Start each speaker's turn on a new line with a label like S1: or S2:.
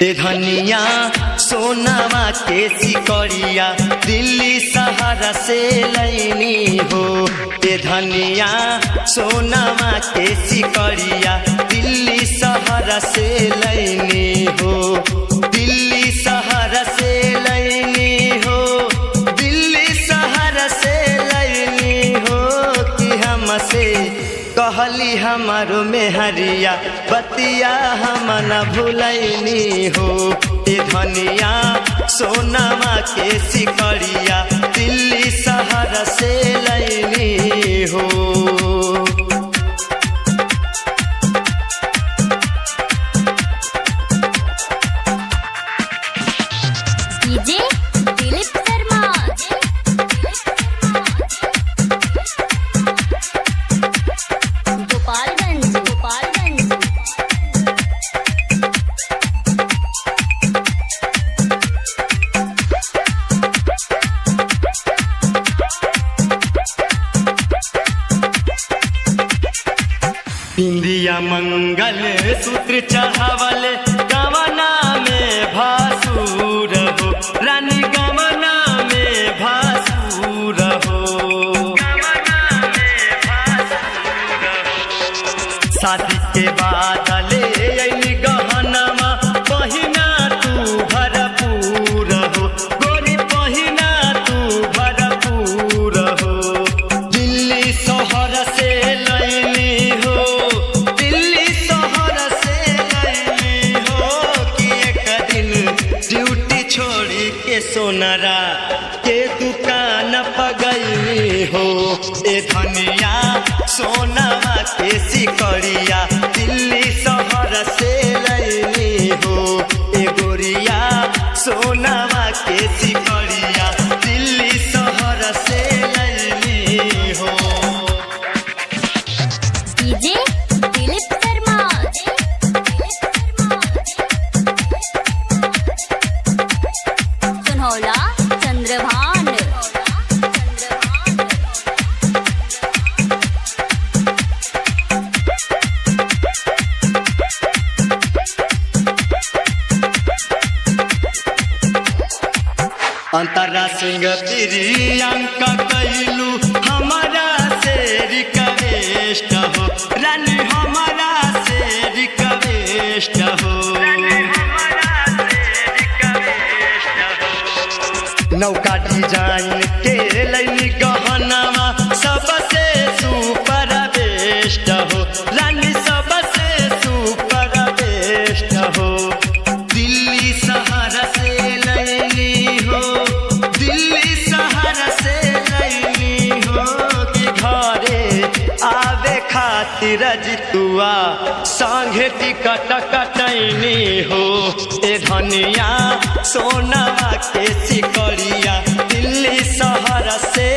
S1: ए धनिया सोनामा के सिकरिया दिल्ली सहारा से लैनी हो। ए धनिया सोनामा के सिकरिया दिल्ली सहारा से लैनी हो। दिल्ली सहारा से लैनी हो, दिल्ली सहारा से लैनी हो कि हमसे कहली हमारो मेहरिया बतिया हम न भूलैनी हो। ए धनिया सोनामा के सिकरिया दिल्ली सहारा से लैनी हो। बिंदिया मंगल सूत्र चढ़ावल गवना में भासुर हो, रानी गवना में भासुर हो, गवना में भासुर हो। शादी के बाद ले अइली गहनमा पहिना तू भरपूर हो, गोरी पहिना तू भरपूर हो। दिल्ली शहर से लैली हो, ड्यूटी छोड़ी के सोनारा के दुकान पगैली हो। ए धनिया सोनामा के सिकरिया दिल्ली शहर से लैली हो। ए गोरिया सोनामा के सिकरिया दिल्ली शहर से लैली हो। अंतरा सिंह प्रियंका कैलू हमारा से रिक्वेस्ट हो, रानी हमारा से रिक्वेस्ट हो। नौका डिजाइन के लैली गहनामा सबसे सुपर बेस्ट हो, रानी सबसे सुपर बेस्ट हो। दिल्ली सहारा से लैली हो, दिल्ली सहारा से लैली हो कि घरे आवे खातिर जितुआ संगे टिकट कटैनी हो। ए धनिया सोनामा के सिकरिया दिल्ली शहर से